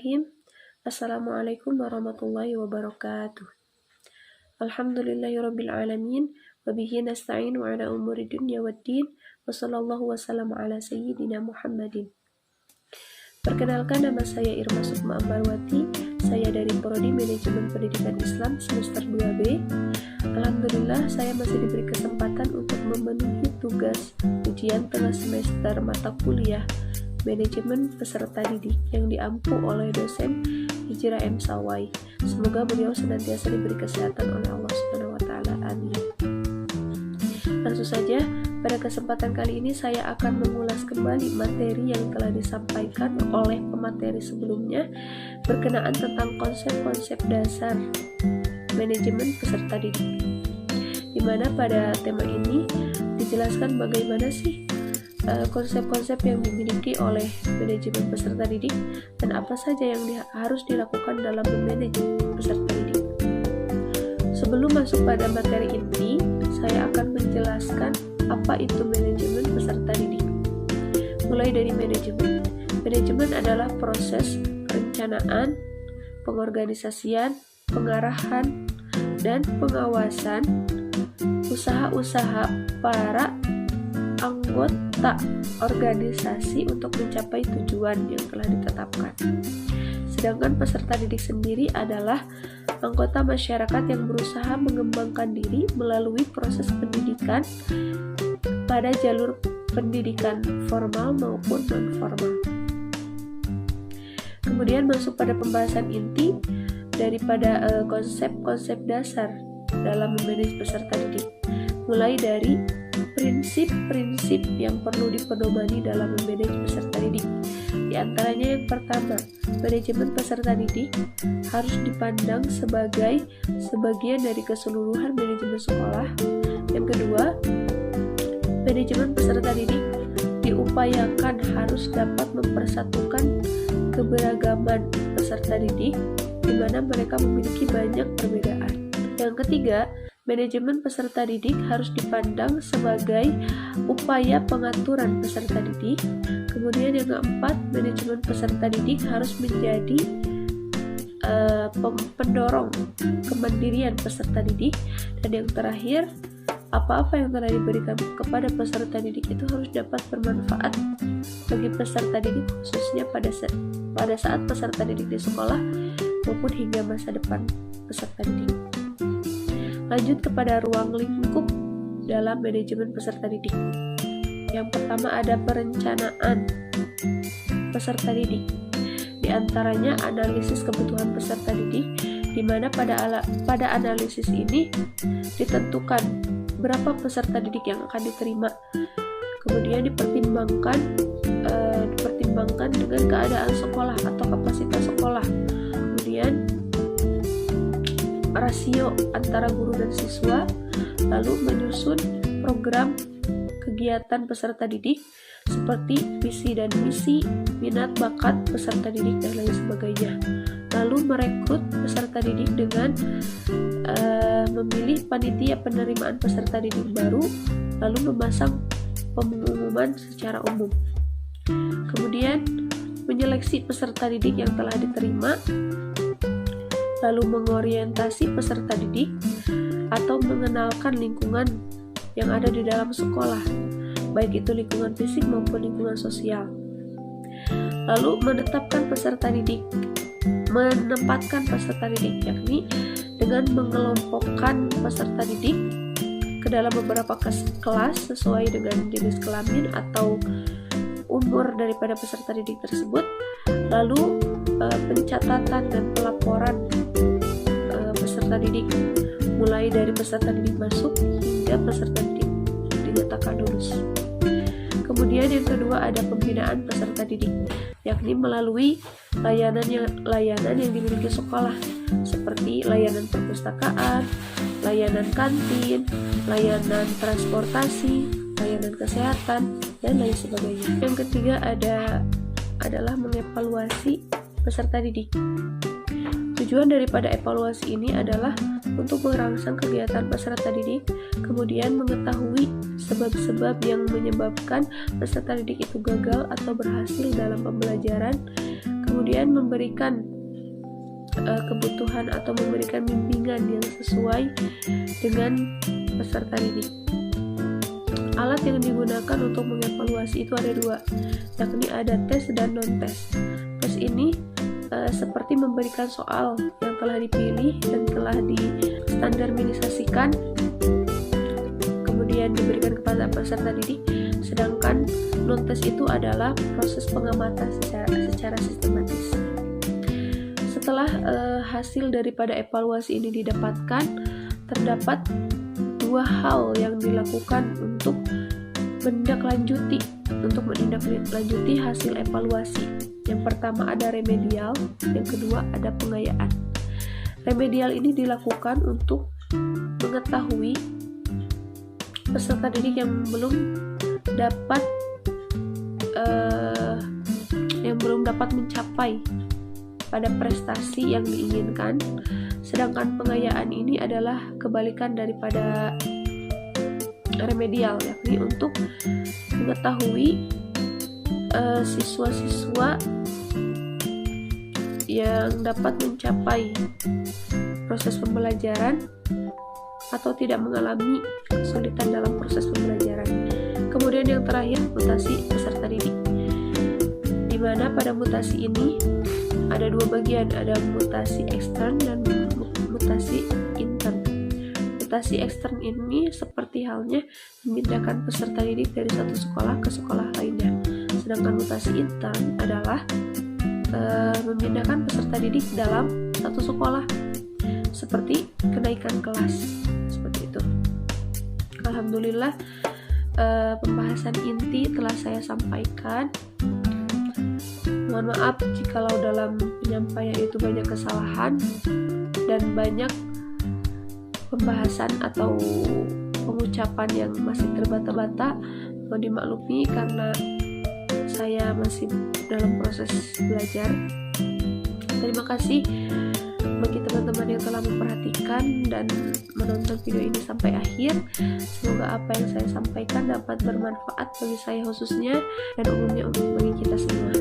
Bismillahirrahmanirrahim. Assalamualaikum warahmatullahi wabarakatuh. Alhamdulillahirabbil alamin wa bihi nasta'inu ala umuri dunya waddin wa sallallahu wasallam ala sayyidina Muhammadin. Perkenalkan, nama saya Irma Sukma Ambarwati. Saya dari Prodi Manajemen Pendidikan Islam semester 2B. Alhamdulillah, saya masih diberi kesempatan untuk memenuhi tugas ujian tengah semester mata kuliah Manajemen Peserta Didik yang diampu oleh dosen Hijrah M. Sawai. Semoga beliau senantiasa diberi kesehatan oleh Allah Subhanahu wa taala. Amin. Langsung saja, pada kesempatan kali ini saya akan mengulas kembali materi yang telah disampaikan oleh pemateri sebelumnya berkenaan tentang konsep-konsep dasar manajemen peserta didik. Di mana pada tema ini dijelaskan bagaimana sih konsep-konsep yang dimiliki oleh manajemen peserta didik dan apa saja yang harus dilakukan dalam memanage peserta didik. Sebelum masuk pada materi inti, saya akan menjelaskan apa itu manajemen peserta didik. Mulai dari manajemen. Manajemen adalah proses perencanaan, pengorganisasian, pengarahan, dan pengawasan usaha-usaha para anggota organisasi untuk mencapai tujuan yang telah ditetapkan. Sedangkan peserta didik sendiri adalah anggota masyarakat yang berusaha mengembangkan diri melalui proses pendidikan pada jalur pendidikan formal maupun non-formal. Kemudian masuk pada pembahasan inti daripada konsep-konsep dasar dalam memanage peserta didik. Mulai dari prinsip-prinsip yang perlu dipedomani dalam memanage peserta didik. Di antaranya yang pertama, manajemen peserta didik harus dipandang sebagai sebagian dari keseluruhan manajemen sekolah. Yang kedua, manajemen peserta didik diupayakan harus dapat mempersatukan keberagaman peserta didik di mana mereka memiliki banyak perbedaan. Yang ketiga, manajemen peserta didik harus dipandang sebagai upaya pengaturan peserta didik. Kemudian yang keempat, manajemen peserta didik harus menjadi pendorong kemandirian peserta didik. Dan yang terakhir, apa-apa yang telah diberikan kepada peserta didik itu harus dapat bermanfaat bagi peserta didik, khususnya pada saat peserta didik di sekolah maupun hingga masa depan peserta didik. Lanjut kepada ruang lingkup dalam manajemen peserta didik. Yang pertama ada perencanaan peserta didik. Di antaranya analisis kebutuhan peserta didik, di mana pada analisis ini ditentukan berapa peserta didik yang akan diterima. Kemudian dipertimbangkan dengan keadaan sekolah atau kapasitas sekolah. Kemudian rasio antara guru dan siswa, lalu menyusun program kegiatan peserta didik seperti visi dan misi, minat bakat peserta didik dan lain sebagainya. Lalu merekrut peserta didik dengan memilih panitia penerimaan peserta didik baru, lalu memasang pengumuman secara umum. Kemudian menyeleksi peserta didik yang telah diterima, lalu mengorientasi peserta didik atau mengenalkan lingkungan yang ada di dalam sekolah, baik itu lingkungan fisik maupun lingkungan sosial. Lalu menempatkan peserta didik, yakni dengan mengelompokkan peserta didik ke dalam beberapa kelas sesuai dengan jenis kelamin atau umur daripada peserta didik tersebut. Lalu pencatatan dan pelaporan peserta didik, mulai dari peserta didik masuk hingga peserta didik dinyatakan lulus. Kemudian yang kedua ada pembinaan peserta didik, yakni melalui layanan yang dimiliki sekolah seperti layanan perpustakaan, layanan kantin, layanan transportasi, layanan kesehatan, dan lain sebagainya. Yang ketiga adalah mengevaluasi peserta didik. Tujuan daripada evaluasi ini adalah untuk merangsang kegiatan peserta didik, kemudian mengetahui sebab-sebab yang menyebabkan peserta didik itu gagal atau berhasil dalam pembelajaran, kemudian memberikan kebutuhan atau memberikan bimbingan yang sesuai dengan peserta didik. Alat yang digunakan untuk mengevaluasi itu ada dua, yakni ada tes dan non-tes. Tes ini seperti memberikan soal yang telah dipilih dan telah distandarisasikan, kemudian diberikan kepada peserta didik. Sedangkan non-tes itu adalah proses pengamatan secara sistematis. Setelah hasil daripada evaluasi ini didapatkan, terdapat dua hal yang dilakukan untuk menindaklanjuti hasil evaluasi. Yang pertama ada remedial, yang kedua ada pengayaan. Remedial ini dilakukan untuk mengetahui peserta didik yang belum dapat mencapai pada prestasi yang diinginkan. Sedangkan pengayaan ini adalah kebalikan daripada remedial, yakni untuk mengetahui siswa-siswa yang dapat mencapai proses pembelajaran atau tidak mengalami kesulitan dalam proses pembelajaran. Kemudian yang terakhir, mutasi peserta didik, di mana pada mutasi ini ada dua bagian, ada mutasi ekstern dan mutasi intern. Mutasi ekstern ini seperti halnya memindahkan peserta didik dari satu sekolah ke sekolah lainnya. Sedangkan mutasi intern adalah memindahkan peserta didik dalam satu sekolah, seperti kenaikan kelas, seperti itu. Alhamdulillah, pembahasan inti telah saya sampaikan. Mohon maaf jikalau dalam penyampaian itu banyak kesalahan dan banyak pembahasan atau pengucapan yang masih terbata-bata. Mohon dimaklumi karena saya masih dalam proses belajar. Terima kasih bagi teman-teman yang telah memperhatikan dan menonton video ini sampai akhir. Semoga apa yang saya sampaikan dapat bermanfaat bagi saya khususnya dan umumnya bagi kita semua.